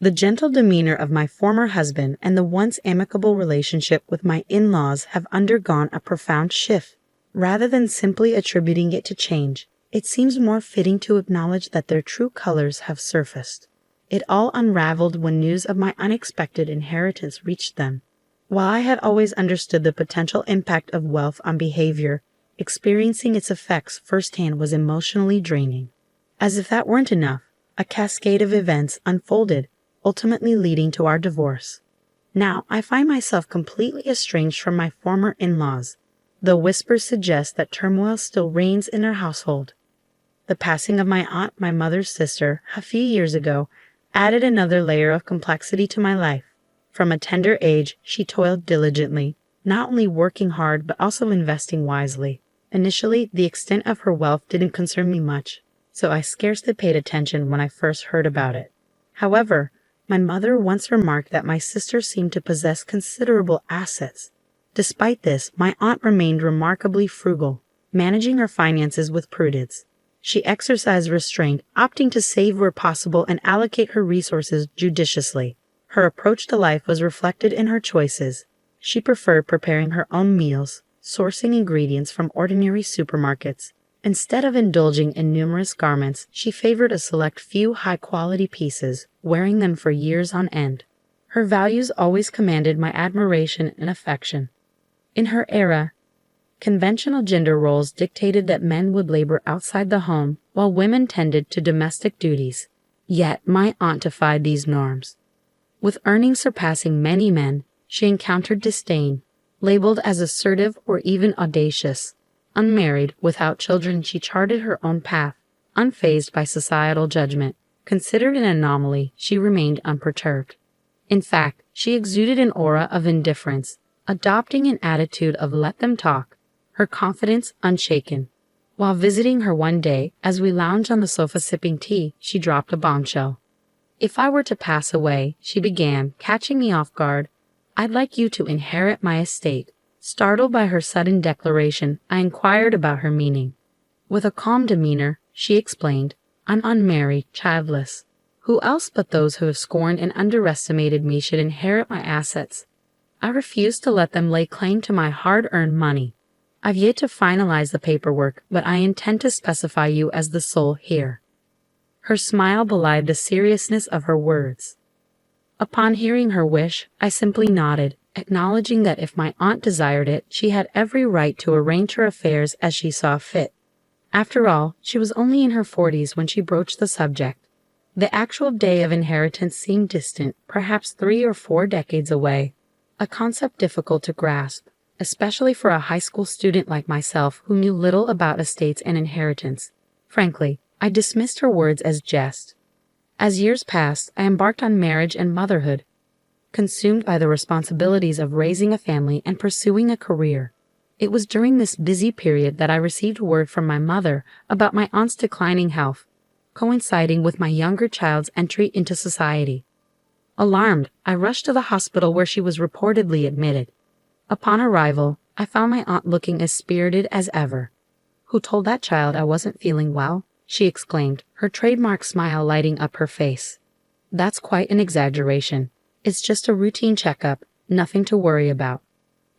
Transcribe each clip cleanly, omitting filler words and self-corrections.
The gentle demeanor of my former husband and the once amicable relationship with my in-laws have undergone a profound shift. Rather than simply attributing it to change, it seems more fitting to acknowledge that their true colors have surfaced. It all unraveled when news of my unexpected inheritance reached them. While I had always understood the potential impact of wealth on behavior, experiencing its effects firsthand was emotionally draining. As if that weren't enough, a cascade of events unfolded, ultimately leading to our divorce. Now I find myself completely estranged from my former in-laws, though whispers suggest that turmoil still reigns in our household. The passing of my aunt, my mother's sister, a few years ago, added another layer of complexity to my life. From a tender age, she toiled diligently, not only working hard but also investing wisely. Initially, the extent of her wealth didn't concern me much, so I scarcely paid attention when I first heard about it. However, my mother once remarked that my sister seemed to possess considerable assets. Despite this, my aunt remained remarkably frugal, managing her finances with prudence. She exercised restraint, opting to save where possible and allocate her resources judiciously. Her approach to life was reflected in her choices. She preferred preparing her own meals, sourcing ingredients from ordinary supermarkets. Instead of indulging in numerous garments, she favored a select few high-quality pieces, wearing them for years on end. Her values always commanded my admiration and affection. In her era, conventional gender roles dictated that men would labor outside the home while women tended to domestic duties. Yet my aunt defied these norms. With earnings surpassing many men, she encountered disdain. Labeled as assertive or even audacious, unmarried, without children, she charted her own path, unfazed by societal judgment. Considered an anomaly, she remained unperturbed. In fact, she exuded an aura of indifference, adopting an attitude of let them talk, her confidence unshaken. While visiting her one day, as we lounged on the sofa sipping tea, she dropped a bombshell. "If I were to pass away," she began, catching me off guard, "I'd like you to inherit my estate." Startled by her sudden declaration, I inquired about her meaning. With a calm demeanor, she explained, "I'm unmarried, childless. Who else but those who have scorned and underestimated me should inherit my assets? I refuse to let them lay claim to my hard-earned money. I've yet to finalize the paperwork, but I intend to specify you as the sole heir." Her smile belied the seriousness of her words. Upon hearing her wish, I simply nodded, acknowledging that if my aunt desired it, she had every right to arrange her affairs as she saw fit. After all, she was only in her 40s when she broached the subject. The actual day of inheritance seemed distant, perhaps 3 or 4 decades away, a concept difficult to grasp, especially for a high school student like myself who knew little about estates and inheritance. Frankly, I dismissed her words as jest. As years passed, I embarked on marriage and motherhood, consumed by the responsibilities of raising a family and pursuing a career. It was during this busy period that I received word from my mother about my aunt's declining health, coinciding with my younger child's entry into society. Alarmed, I rushed to the hospital where she was reportedly admitted. Upon arrival, I found my aunt looking as spirited as ever. "Who told that child I wasn't feeling well?" she exclaimed, her trademark smile lighting up her face. "That's quite an exaggeration. It's just a routine checkup, nothing to worry about."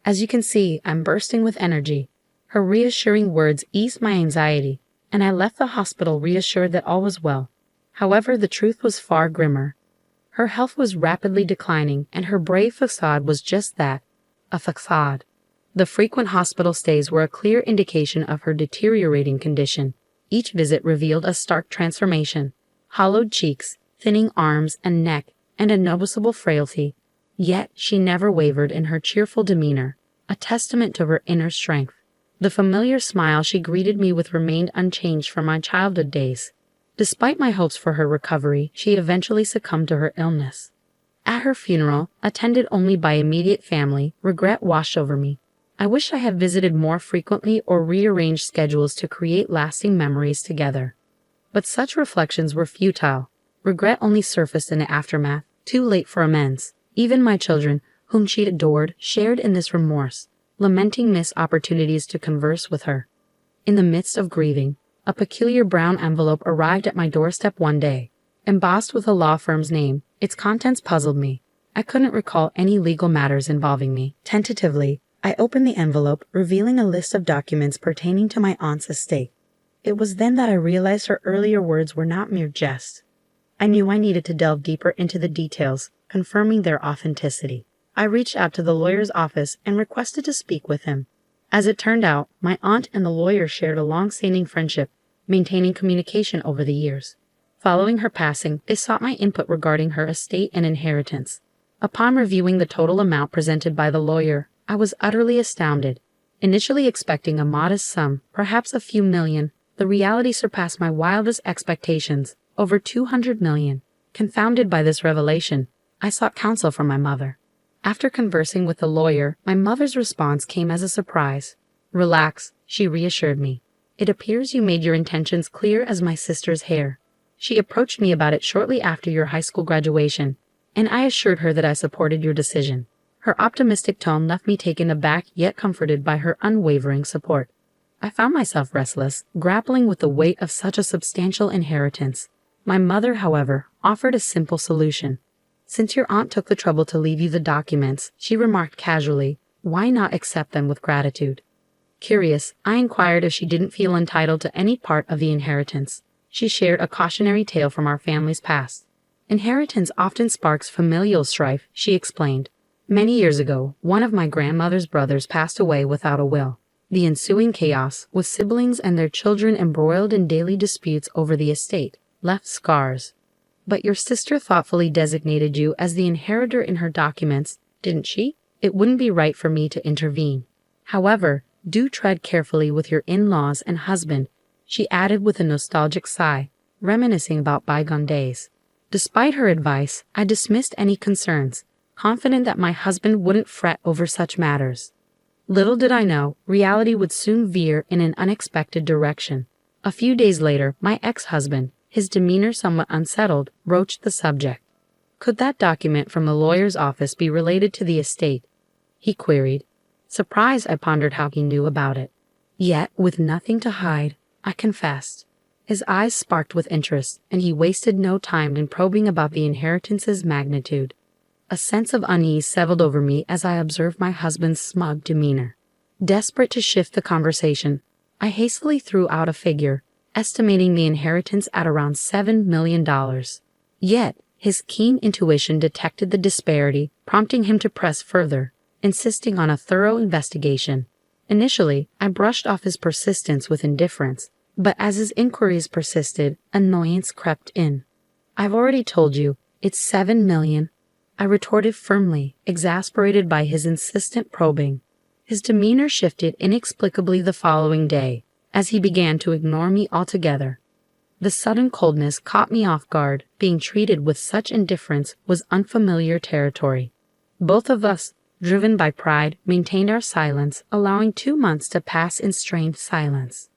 As you can see, I'm bursting with energy. Her reassuring words eased my anxiety, and I left the hospital reassured that all was well. However, the truth was far grimmer. Her health was rapidly declining, and her brave facade was just that, a facade. The frequent hospital stays were a clear indication of her deteriorating condition. Each visit revealed a stark transformation: hollowed cheeks, thinning arms and neck, and a noticeable frailty. Yet she never wavered in her cheerful demeanor, a testament to her inner strength. The familiar smile she greeted me with remained unchanged from my childhood days. Despite my hopes for her recovery, she eventually succumbed to her illness. At her funeral, attended only by immediate family, regret washed over me. I wish I had visited more frequently or rearranged schedules to create lasting memories together. But such reflections were futile. Regret only surfaced in the aftermath, too late for amends. Even my children, whom she adored, shared in this remorse, lamenting missed opportunities to converse with her. In the midst of grieving, a peculiar brown envelope arrived at my doorstep one day, embossed with a law firm's name. Its contents puzzled me. I couldn't recall any legal matters involving me. Tentatively, I opened the envelope, revealing a list of documents pertaining to my aunt's estate. It was then that I realized her earlier words were not mere jest. I knew I needed to delve deeper into the details, confirming their authenticity. I reached out to the lawyer's office and requested to speak with him. As it turned out, my aunt and the lawyer shared a long-standing friendship, maintaining communication over the years. Following her passing, they sought my input regarding her estate and inheritance. Upon reviewing the total amount presented by the lawyer, I was utterly astounded. Initially expecting a modest sum, perhaps a few million, the reality surpassed my wildest expectations, over 200 million. Confounded by this revelation, I sought counsel from my mother. After conversing with the lawyer, my mother's response came as a surprise. "Relax," she reassured me. "It appears you made your intentions clear as my sister's hair." She approached me about it shortly after your high school graduation, and I assured her that I supported your decision. Her optimistic tone left me taken aback yet comforted by her unwavering support. I found myself restless, grappling with the weight of such a substantial inheritance. My mother, however, offered a simple solution. "Since your aunt took the trouble to leave you the documents," she remarked casually, "why not accept them with gratitude?" Curious, I inquired if she didn't feel entitled to any part of the inheritance. She shared a cautionary tale from our family's past. "Inheritance often sparks familial strife," she explained. "Many years ago, one of my grandmother's brothers passed away without a will. The ensuing chaos, with siblings and their children embroiled in daily disputes over the estate, left scars. But your sister thoughtfully designated you as the inheritor in her documents, didn't she? It wouldn't be right for me to intervene. However, do tread carefully with your in-laws and husband," she added with a nostalgic sigh, reminiscing about bygone days. Despite her advice, I dismissed any concerns, confident that my husband wouldn't fret over such matters. Little did I know, reality would soon veer in an unexpected direction. A few days later, my ex-husband, his demeanor somewhat unsettled, broached the subject. "Could that document from the lawyer's office be related to the estate?" he queried. Surprised, I pondered how he knew about it. Yet, with nothing to hide, I confessed. His eyes sparked with interest, and he wasted no time in probing about the inheritance's magnitude. A sense of unease settled over me as I observed my husband's smug demeanor. Desperate to shift the conversation, I hastily threw out a figure, estimating the inheritance at around $7 million. Yet, his keen intuition detected the disparity, prompting him to press further, insisting on a thorough investigation. Initially, I brushed off his persistence with indifference, but as his inquiries persisted, annoyance crept in. "I've already told you, it's $7 million, I retorted firmly, exasperated by his insistent probing. His demeanor shifted inexplicably the following day, as he began to ignore me altogether. The sudden coldness caught me off guard. Being treated with such indifference was unfamiliar territory. Both of us, driven by pride, maintained our silence, allowing 2 months to pass in strained silence.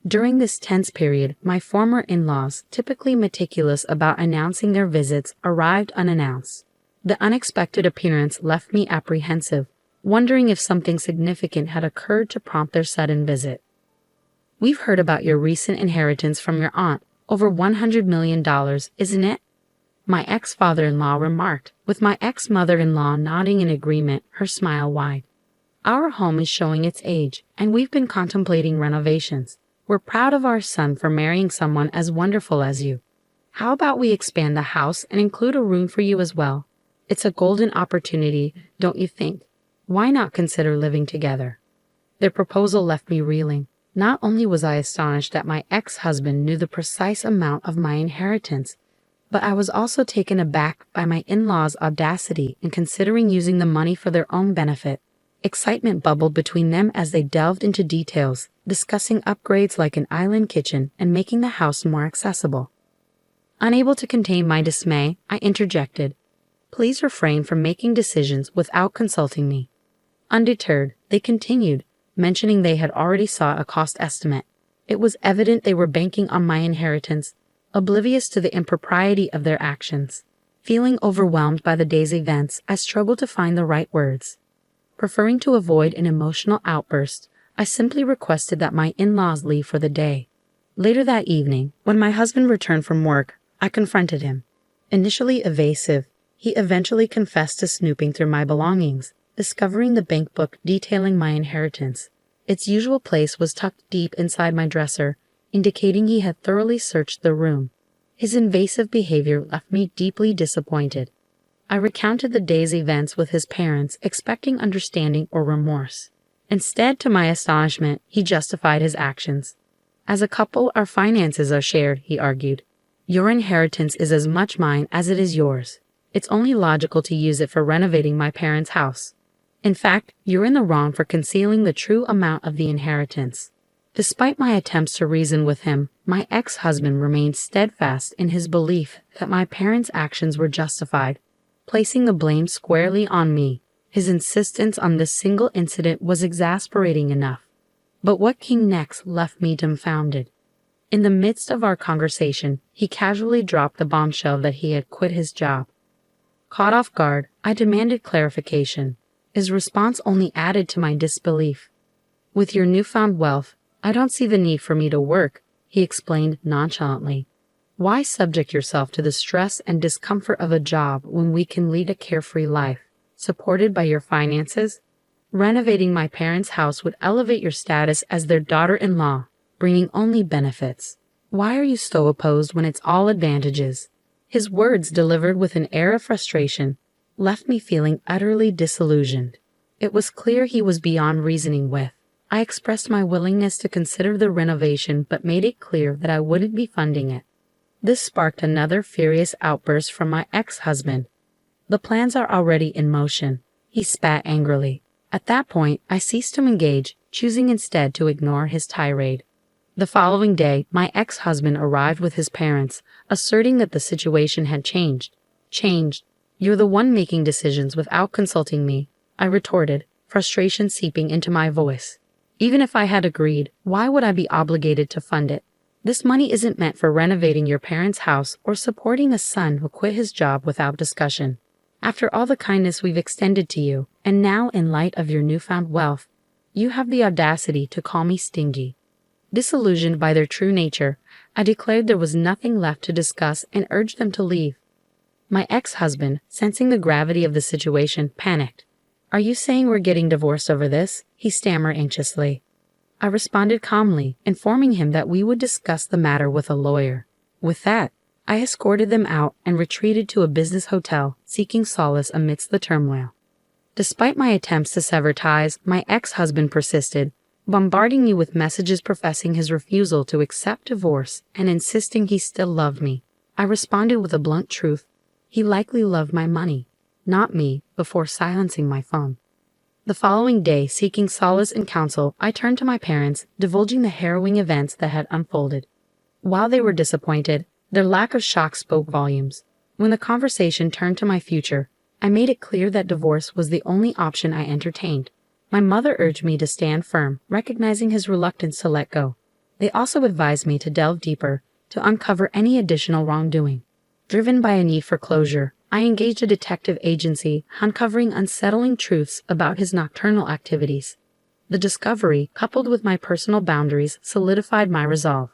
During this tense period, my former in-laws, typically meticulous about announcing their visits, arrived unannounced. The unexpected appearance left me apprehensive, wondering if something significant had occurred to prompt their sudden visit. "We've heard about your recent inheritance from your aunt, over $100 million, isn't it?" my ex-father-in-law remarked, with my ex-mother-in-law nodding in agreement, her smile wide. "Our home is showing its age, and we've been contemplating renovations. We're proud of our son for marrying someone as wonderful as you. How about we expand the house and include a room for you as well? It's a golden opportunity, don't you think? Why not consider living together?" Their proposal left me reeling. Not only was I astonished that my ex-husband knew the precise amount of my inheritance, but I was also taken aback by my in-laws' audacity in considering using the money for their own benefit. Excitement bubbled between them as they delved into details, discussing upgrades like an island kitchen and making the house more accessible. Unable to contain my dismay, I interjected, "Please refrain from making decisions without consulting me." Undeterred, they continued, mentioning they had already sought a cost estimate. It was evident they were banking on my inheritance, oblivious to the impropriety of their actions. Feeling overwhelmed by the day's events, I struggled to find the right words. Preferring to avoid an emotional outburst, I simply requested that my in-laws leave for the day. Later that evening, when my husband returned from work, I confronted him. Initially evasive, He eventually confessed to snooping through my belongings, discovering the bank book detailing my inheritance. Its usual place was tucked deep inside my dresser, indicating he had thoroughly searched the room. His invasive behavior left me deeply disappointed. I recounted the day's events with his parents, expecting understanding or remorse. Instead, to my astonishment, he justified his actions. As a couple, our finances are shared, he argued. Your inheritance is as much mine as it is yours. It's only logical to use it for renovating my parents' house. In fact, you're in the wrong for concealing the true amount of the inheritance. Despite my attempts to reason with him, my ex-husband remained steadfast in his belief that my parents' actions were justified, placing the blame squarely on me. His insistence on this single incident was exasperating enough. But what came next left me dumbfounded. In the midst of our conversation, he casually dropped the bombshell that he had quit his job. Caught off guard, I demanded clarification. His response only added to my disbelief. With your newfound wealth, I don't see the need for me to work, he explained nonchalantly. Why subject yourself to the stress and discomfort of a job when we can lead a carefree life, supported by your finances? Renovating my parents' house would elevate your status as their daughter-in-law, bringing only benefits. Why are you so opposed when it's all advantages? His words, delivered with an air of frustration, left me feeling utterly disillusioned. It was clear he was beyond reasoning with. I expressed my willingness to consider the renovation but made it clear that I wouldn't be funding it. This sparked another furious outburst from my ex-husband. The plans are already in motion, he spat angrily. At that point, I ceased to engage, choosing instead to ignore his tirade. The following day, my ex-husband arrived with his parents, asserting that the situation had changed. Changed? You're the one making decisions without consulting me, I retorted, frustration seeping into my voice. Even if I had agreed, why would I be obligated to fund it? This money isn't meant for renovating your parents' house or supporting a son who quit his job without discussion. After all the kindness we've extended to you, and now in light of your newfound wealth, you have the audacity to call me stingy. Disillusioned by their true nature, I declared there was nothing left to discuss and urged them to leave. My ex-husband, sensing the gravity of the situation, panicked. Are you saying we're getting divorced over this? He stammered anxiously. I responded calmly, informing him that we would discuss the matter with a lawyer. With that, I escorted them out and retreated to a business hotel, seeking solace amidst the turmoil. Despite my attempts to sever ties, my ex-husband persisted, bombarding me with messages professing his refusal to accept divorce and insisting he still loved me. I responded with a blunt truth. He likely loved my money, not me, before silencing my phone. The following day, seeking solace and counsel, I turned to my parents, divulging the harrowing events that had unfolded. While they were disappointed, their lack of shock spoke volumes. When the conversation turned to my future, I made it clear that divorce was the only option I entertained. My mother urged me to stand firm, recognizing his reluctance to let go. They also advised me to delve deeper, to uncover any additional wrongdoing. Driven by a need for closure, I engaged a detective agency, uncovering unsettling truths about his nocturnal activities. The discovery, coupled with my personal boundaries, solidified my resolve.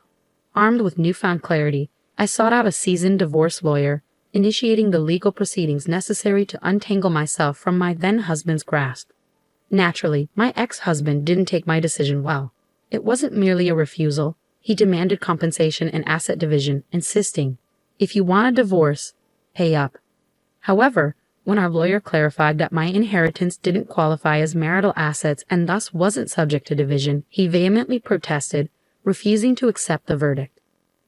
Armed with newfound clarity, I sought out a seasoned divorce lawyer, initiating the legal proceedings necessary to untangle myself from my then-husband's grasp. Naturally, my ex-husband didn't take my decision well. It wasn't merely a refusal. He demanded compensation and asset division, insisting, if you want a divorce, pay up. However, when our lawyer clarified that my inheritance didn't qualify as marital assets and thus wasn't subject to division, he vehemently protested, refusing to accept the verdict.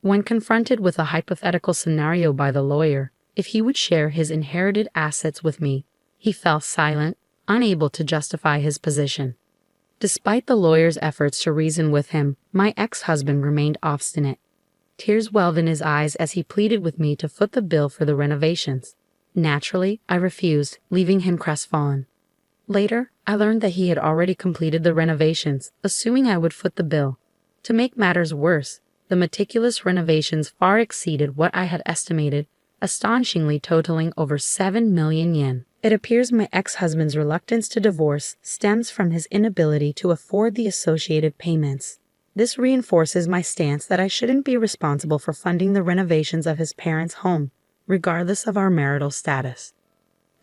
When confronted with a hypothetical scenario by the lawyer, if he would share his inherited assets with me, he fell silent, unable to justify his position. Despite the lawyer's efforts to reason with him, my ex-husband remained obstinate. Tears welled in his eyes as he pleaded with me to foot the bill for the renovations. Naturally, I refused, leaving him crestfallen. Later, I learned that he had already completed the renovations, assuming I would foot the bill. To make matters worse, the meticulous renovations far exceeded what I had estimated, astonishingly totaling over 7 million yen. It appears my ex-husband's reluctance to divorce stems from his inability to afford the associated payments. This reinforces my stance that I shouldn't be responsible for funding the renovations of his parents' home, regardless of our marital status.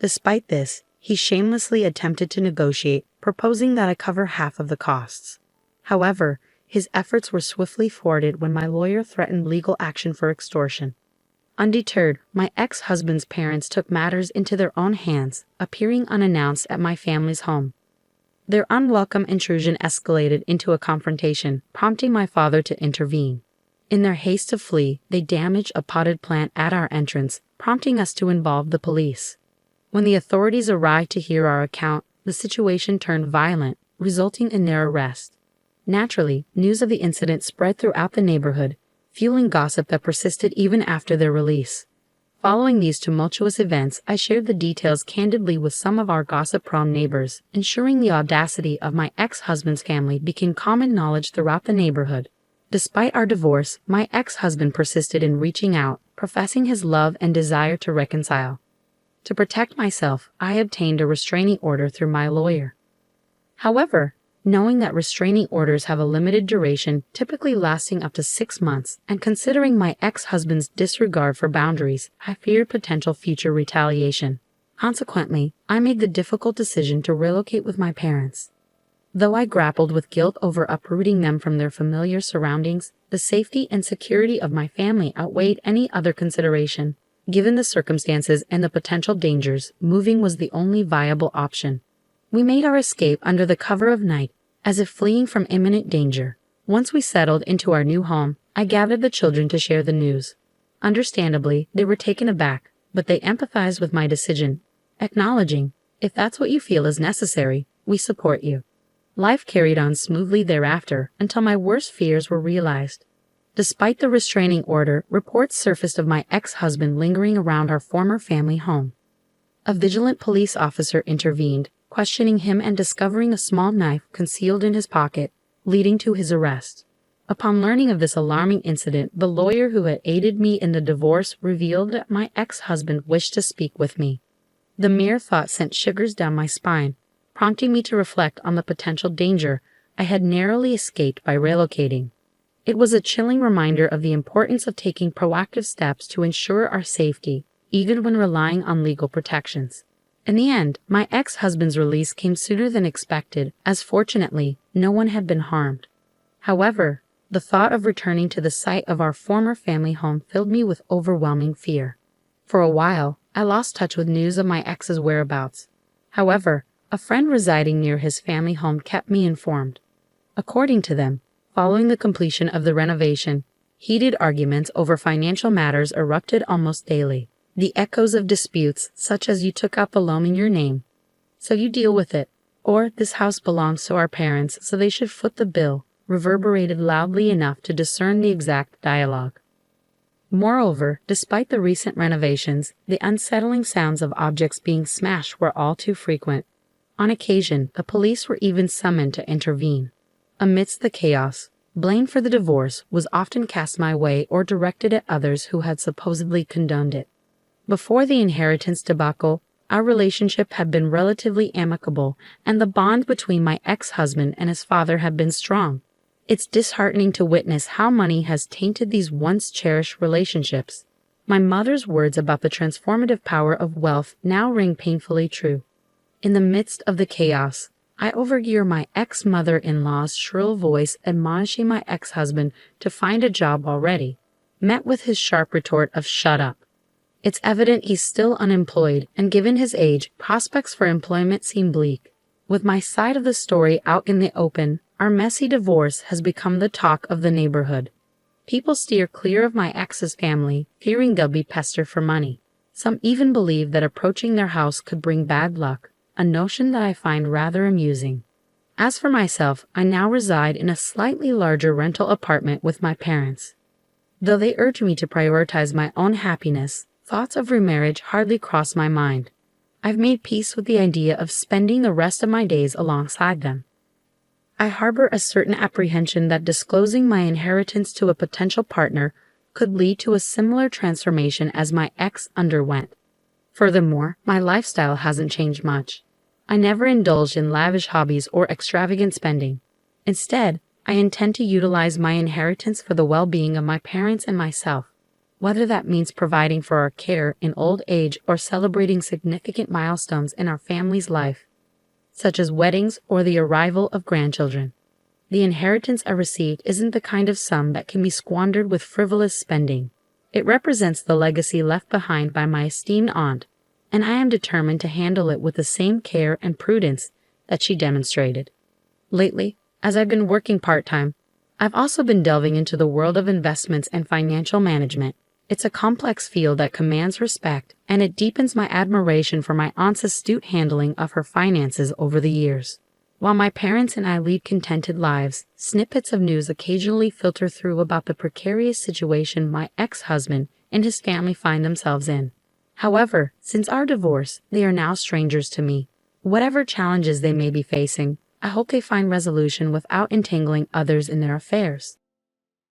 Despite this, he shamelessly attempted to negotiate, proposing that I cover half of the costs. However, his efforts were swiftly thwarted when my lawyer threatened legal action for extortion. Undeterred, my ex-husband's parents took matters into their own hands, appearing unannounced at my family's home. Their unwelcome intrusion escalated into a confrontation, prompting my father to intervene. In their haste to flee, they damaged a potted plant at our entrance, prompting us to involve the police. When the authorities arrived to hear our account, the situation turned violent, resulting in their arrest. Naturally, news of the incident spread throughout the neighborhood, fueling gossip that persisted even after their release. Following these tumultuous events, I shared the details candidly with some of our gossip-prone neighbors, ensuring the audacity of my ex-husband's family became common knowledge throughout the neighborhood. Despite our divorce, my ex-husband persisted in reaching out, professing his love and desire to reconcile. To protect myself, I obtained a restraining order through my lawyer. However, knowing that restraining orders have a limited duration, typically lasting up to 6 months, and considering my ex-husband's disregard for boundaries, I feared potential future retaliation. Consequently, I made the difficult decision to relocate with my parents. Though I grappled with guilt over uprooting them from their familiar surroundings, the safety and security of my family outweighed any other consideration. Given the circumstances and the potential dangers, moving was the only viable option. We made our escape under the cover of night, as if fleeing from imminent danger. Once we settled into our new home, I gathered the children to share the news. Understandably, they were taken aback, but they empathized with my decision, acknowledging, "If that's what you feel is necessary, we support you." Life carried on smoothly thereafter until my worst fears were realized. Despite the restraining order, reports surfaced of my ex-husband lingering around our former family home. A vigilant police officer intervened, questioning him and discovering a small knife concealed in his pocket, leading to his arrest. Upon learning of this alarming incident, the lawyer who had aided me in the divorce revealed that my ex-husband wished to speak with me. The mere thought sent shivers down my spine, prompting me to reflect on the potential danger I had narrowly escaped by relocating. It was a chilling reminder of the importance of taking proactive steps to ensure our safety, even when relying on legal protections. In the end, my ex-husband's release came sooner than expected, as fortunately, no one had been harmed. However, the thought of returning to the site of our former family home filled me with overwhelming fear. For a while, I lost touch with news of my ex's whereabouts. However, a friend residing near his family home kept me informed. According to them, following the completion of the renovation, heated arguments over financial matters erupted almost daily. The echoes of disputes, such as "you took out the loan in your name, so you deal with it," or "this house belongs to our parents, so they should foot the bill," reverberated loudly enough to discern the exact dialogue. Moreover, despite the recent renovations, the unsettling sounds of objects being smashed were all too frequent. On occasion, the police were even summoned to intervene. Amidst the chaos, blame for the divorce was often cast my way or directed at others who had supposedly condoned it. Before the inheritance debacle, our relationship had been relatively amicable, and the bond between my ex-husband and his father had been strong. It's disheartening to witness how money has tainted these once cherished relationships. My mother's words about the transformative power of wealth now ring painfully true. In the midst of the chaos, I overhear my ex-mother-in-law's shrill voice admonishing my ex-husband to find a job already, met with his sharp retort of "shut up." It's evident he's still unemployed, and given his age, prospects for employment seem bleak. With my side of the story out in the open, our messy divorce has become the talk of the neighborhood. People steer clear of my ex's family, fearing they'll be pestered for money. Some even believe that approaching their house could bring bad luck, a notion that I find rather amusing. As for myself, I now reside in a slightly larger rental apartment with my parents. Though they urge me to prioritize my own happiness, thoughts of remarriage hardly cross my mind. I've made peace with the idea of spending the rest of my days alongside them. I harbor a certain apprehension that disclosing my inheritance to a potential partner could lead to a similar transformation as my ex underwent. Furthermore, my lifestyle hasn't changed much. I never indulged in lavish hobbies or extravagant spending. Instead, I intend to utilize my inheritance for the well-being of my parents and myself. whether that means providing for our care in old age or celebrating significant milestones in our family's life, such as weddings or the arrival of grandchildren. The inheritance I received isn't the kind of sum that can be squandered with frivolous spending. It represents the legacy left behind by my esteemed aunt, and I am determined to handle it with the same care and prudence that she demonstrated. Lately, as I've been working part-time, I've also been delving into the world of investments and financial management. It's a complex field that commands respect, and it deepens my admiration for my aunt's astute handling of her finances over the years. While my parents and I lead contented lives, snippets of news occasionally filter through about the precarious situation my ex-husband and his family find themselves in. However, since our divorce, they are now strangers to me. Whatever challenges they may be facing, I hope they find resolution without entangling others in their affairs.